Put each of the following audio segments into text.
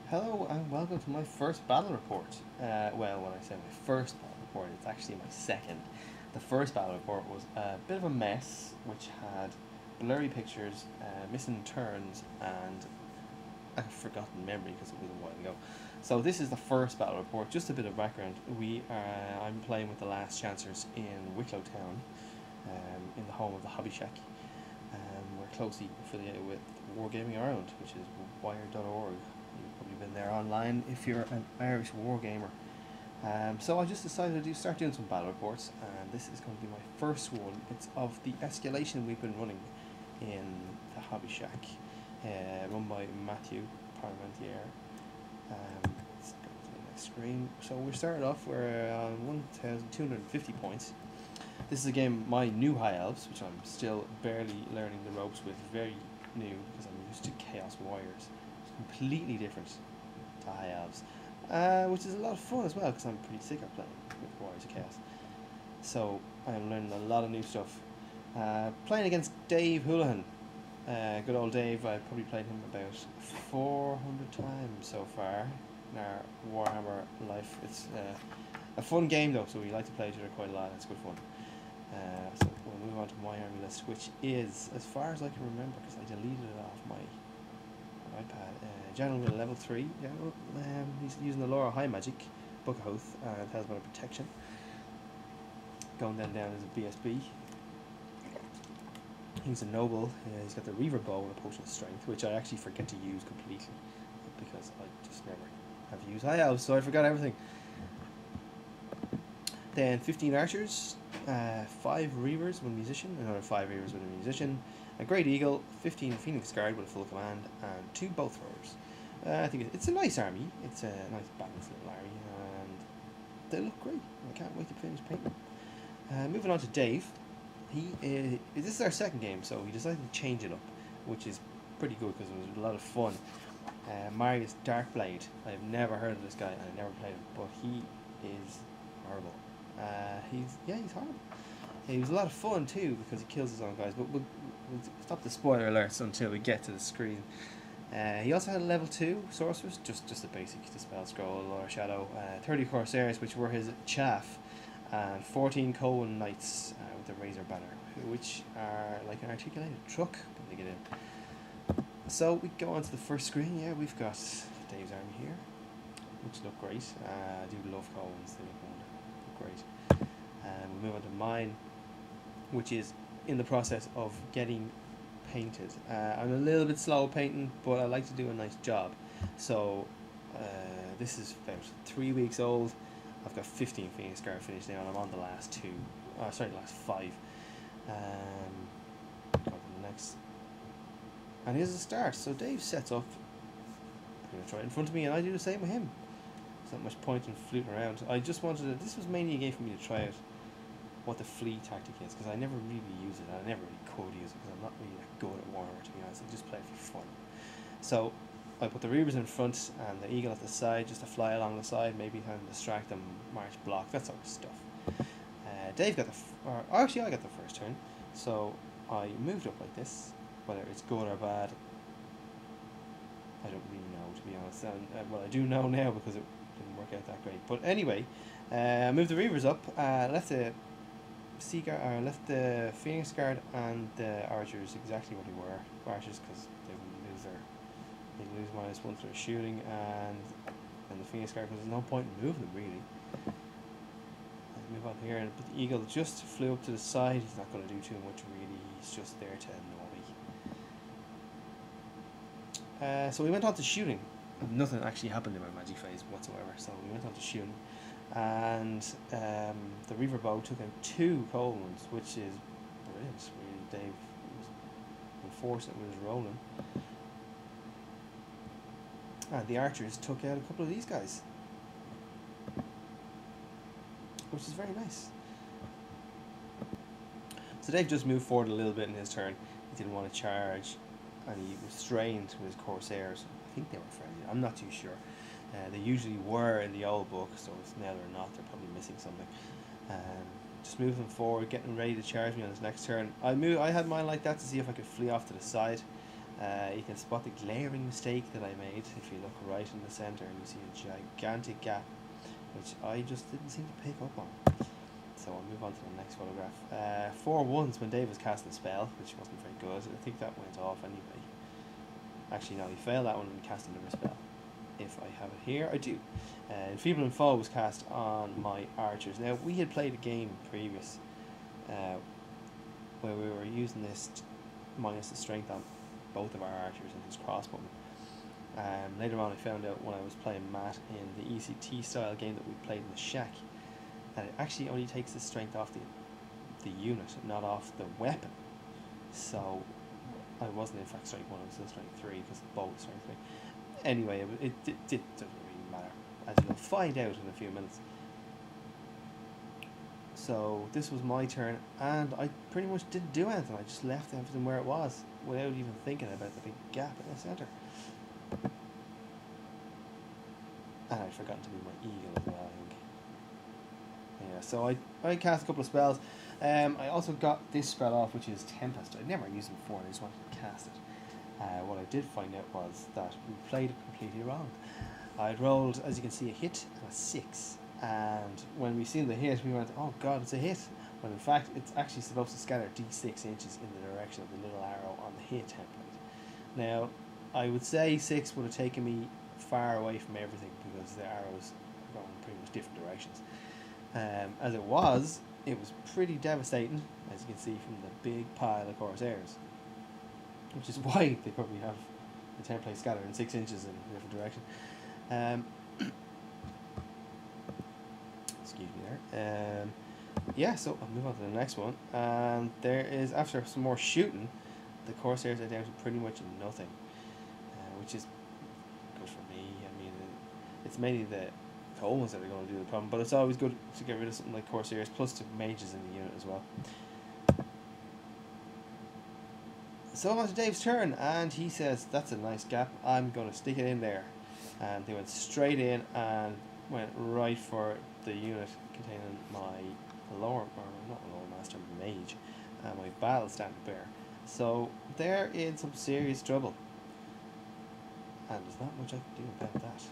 Hello and welcome to my first battle report. Well, when I say my first battle report, it's actually my second. The first battle report was a bit of a mess, which had blurry pictures, missing turns, and a forgotten memory because it was a while ago. So this is the first battle report. Just a bit of background. I'm playing with the Last Chancers in Wicklow Town, in the home of the Hobby Shack. We're closely affiliated with Wargaming Ireland, which is wire.org. You've probably been there online if you're an Irish wargamer. So I just decided to start doing some battle reports, and this is going to be my first one. It's of the escalation we've been running in the Hobby Shack, run by Matthew Parmentier. Let's go to the next screen. So we're starting off, we're on 1,250 points. This is a game my new High Elves, which I'm still barely learning the ropes with, very new because I'm used to Chaos Warriors. It's completely different to High Elves, which is a lot of fun as well because I'm pretty sick of playing with Warriors of Chaos. So I'm learning a lot of new stuff. Playing against Dave Holohan. Good old Dave. I've probably played him about 400 times so far in our Warhammer life. It's a fun game though, so we like to play each other quite a lot. It's good fun. So we'll move on to my army list, which is, as far as I can remember, because I deleted it off my iPad. General with a level 3. General, he's using the Laura High Magic, Book of Oath, and has been a protection. Going then down as a BSB. He's a noble. He's got the Reaver Bow and a Potion of Strength, which I actually forget to use completely because I just never have used High Elves, so I forgot everything. Then 15 archers, 5 reavers with a musician, another 5 reavers with a musician, a great eagle, 15 phoenix guard with a full command, and 2 bow throwers. I think it's a nice army. It's a nice balanced little army, and they look great. I can't wait to finish painting. Moving on to Dave. This is our second game, so he decided to change it up, which is pretty good because it was a lot of fun. Marius Darkblade. I've never heard of this guy, and I never played him, but he is horrible. He's horrible. He was a lot of fun too because he kills his own guys, but we'll stop the spoiler alerts until we get to the screen. He also had a level 2 sorcerers, just the basic, the spell scroll, Laura Shadow, 30 Corsairs, which were his chaff, and 14 Cohen Knights with the Razor Banner, which are like an articulated truck when they get in. So we go on to the first screen. Yeah, we've got Dave's army here, which look great. I do love Cohen's, they look great. We'll move on to mine, which is in the process of getting painted. I'm a little bit slow painting, but I like to do a nice job. So this is about 3 weeks old. I've got 15 Phoenix Guard finished now, and I'm on the last last 5. Go to the next. And here's the start. So Dave sets up pretty much right in front of me, and I do the same with him. There's not much point in fluting around. I just wanted to, this was mainly a game for me to try out what the flee tactic is, because I never really use it, and I never really could use it, because I'm not really that good at Warhammer, to be honest. I just play it for fun. So I put the Reavers in front and the Eagle at the side, just to fly along the side, maybe kind of distract them, march, block, that sort of stuff. Dave got actually I got the first turn, so I moved up like this. Whether it's good or bad, I don't really know, to be honest. And well, I do know now because it didn't work out that great. But anyway, moved the Reavers up, left the left the Phoenix Guard and the Archers exactly what they were. Archers because they lose -1 to their shooting, and the Phoenix Guard because there's no point in moving them really. Let's move on here, and but the Eagle just flew up to the side. He's not going to do too much really. He's just there to annoy. So we went on to shooting. Nothing actually happened in my magic phase whatsoever, so we went on to shooting. And the Reaver Bow took out 2 cold ones, which is brilliant. Really, Dave was unfortunate with his rolling. And the archers took out a couple of these guys, which is very nice. So Dave just moved forward a little bit in his turn. He didn't want to charge, and he was strained with his Corsairs. I think they were friendly, I'm not too sure. They usually were in the old book, so now they're not. They're probably missing something. Just move them forward, getting ready to charge me on his next turn. I had mine like that to see if I could flee off to the side, You can spot the glaring mistake that I made if you look right in the centre and you see a gigantic gap, which I just didn't seem to pick up on. So I'll move on to the next photograph. 4 ones when Dave was casting a spell, which wasn't very good. I think that went off anyway. Actually, no, he failed that one and cast another spell. If I have it here, I do. Enfeebling Foe was cast on my archers. Now, we had played a game previous where we were using this minus the strength on both of our archers and his crossbowmen. Later on I found out when I was playing Matt in the ECT style game that we played in the shack that it actually only takes the strength off the unit, not off the weapon. So I wasn't in fact strength 1, I was still strength 3 because the bow was strength 3. Anyway, it doesn't really matter, as you'll find out in a few minutes. So this was my turn, and I pretty much didn't do anything. I just left everything where it was without even thinking about the big gap in the centre. And I'd forgotten to move my eagle as well, I think. Yeah, so I cast a couple of spells. I also got this spell off, which is Tempest. I'd never used it before, and I just wanted to cast it. What I did find out was that we played it completely wrong. I'd rolled, as you can see, a hit and a 6. And when we seen the hit, we went, oh god, it's a hit. When in fact, it's actually supposed to scatter d6 inches in the direction of the little arrow on the hit template. Now, I would say 6 would have taken me far away from everything because the arrows are going in pretty much different directions. As it was pretty devastating, as you can see from the big pile of Corsairs. Which is why they probably have the template scattered in 6 inches in a different direction. Excuse me there. Yeah, so I'll move on to the next one. And there is, after some more shooting, the Corsairs are down to pretty much nothing, which is good for me. I mean, it's mainly the Coleman's that are going to do the problem, but it's always good to get rid of something like Corsairs, plus the mages in the unit as well. So on to Dave's turn, and he says, that's a nice gap, I'm going to stick it in there. And they went straight in and went right for the unit containing my not lore master, mage, and my battle standard bearer. So they're in some serious trouble, and there's not much I can do about that.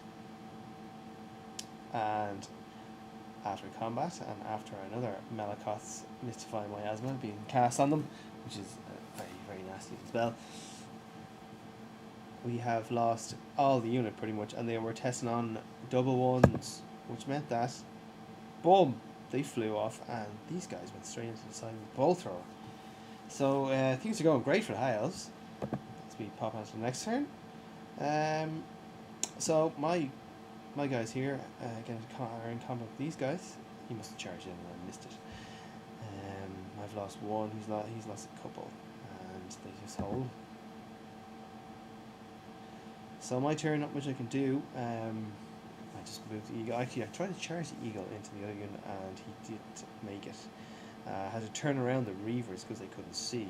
And after combat, and after another Malakoth's Mystify Miasma being cast on them, which is very, very nasty as well, we have lost all the unit pretty much, and they were testing on double ones, which meant that, boom, they flew off, and these guys went straight into the side of the bolt thrower. So things are going great for the High Elves. Let's be pop on to the next turn. So my guys here are in combat with these guys. He must have charged in and I missed it. I've lost one. He's lost a couple, and they just hold. So my turn, not much I can do. I just moved the eagle. Actually, I tried to charge the eagle into the other unit, and he didn't make it. I had to turn around the Reavers because they couldn't see,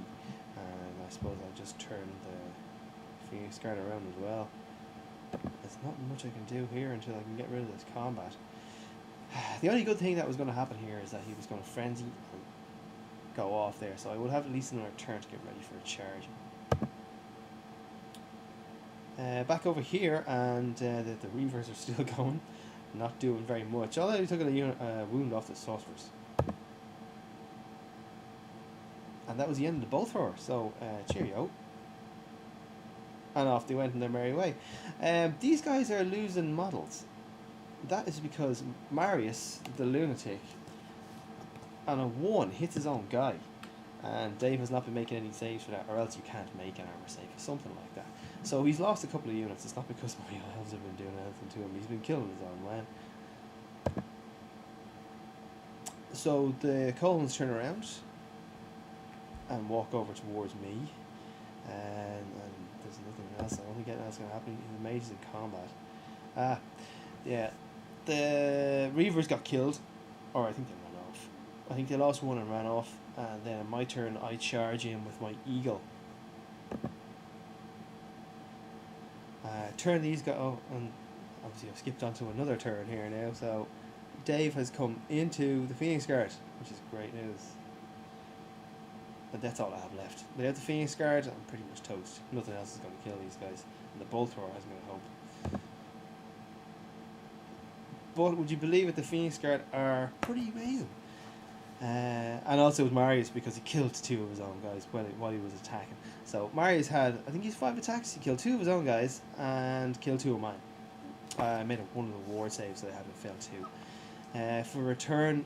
and I suppose I just turned the Phoenix Guard around as well. There's not much I can do here until I can get rid of this combat. The only good thing that was going to happen here is that he was going to frenzy and go off there, so I would have at least another turn to get ready for a charge. Back over here, and the Reavers are still going, not doing very much. Although he took a wound off the sorcerers. And that was the end of the bolt thrower, so cheerio. And off they went in their merry way. These guys are losing models. That is because Marius, the lunatic, on a 1 hits his own guy. And Dave has not been making any saves for that, or else you can't make an armor save, or something like that. So he's lost a couple of units. It's not because my elves have been doing anything to him. He's been killing his own man. So the Colons turn around and walk over towards me. And there's nothing else. I don't think anything else going to happen. The mage is in combat. Yeah. The Reavers got killed. Or I think they ran off. I think they lost one and ran off. And then on my turn, I charge in with my eagle. Turn these guys. Oh, and obviously I've skipped on to another turn here now. So Dave has come into the Phoenix Guard, which is great news. But that's all I have left. Without the Phoenix Guard, I'm pretty much toast. Nothing else is going to kill these guys. And the Bolt Thrower hasn't got hope. But would you believe it, the Phoenix Guard are pretty amazing. And also with Marius, because he killed 2 of his own guys while he was attacking. So Marius had, I think he's 5 attacks. He killed 2 of his own guys and killed 2 of mine. I made one of the ward saves that I had to fail 2. For return,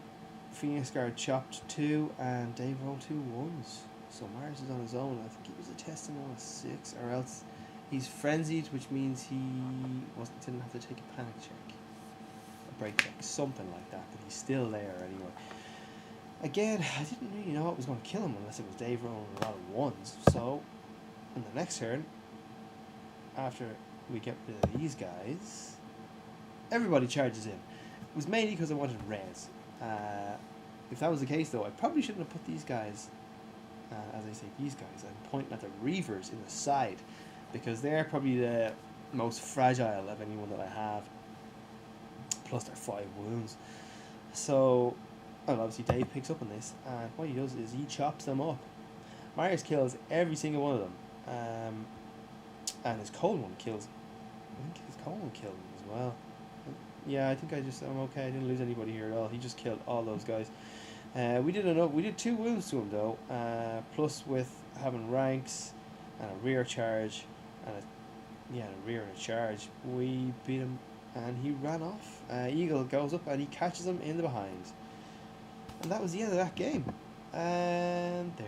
Phoenix Guard chopped 2 and Dave rolled 2 1s. So Marius is on his own. I think he was attesting on a 6, or else he's frenzied, which means he didn't have to take a panic check, a break check, something like that. But he's still there anyway. Again, I didn't really know what was going to kill him unless it was Dave rolling a lot of 1s. So, in the next turn, after we get rid of these guys, everybody charges in. It was mainly because I wanted res. If that was the case, though, I probably shouldn't have put these guys, as I say, these guys. I'm pointing at the Reavers in the side, because they're probably the most fragile of anyone that I have. Plus, they're 5 wounds. So, well, obviously Dave picks up on this, and what he does is he chops them up. Marius kills every single one of them, and his cold one kills. I think his cold one killed him as well. Yeah, I think I'm okay. I didn't lose anybody here at all. He just killed all those guys. We did 2 wounds to him though. Plus with having ranks and a rear charge and a rear and a charge, we beat him, and he ran off. Eagle goes up and he catches him in the behind. And that was the end of that game. And there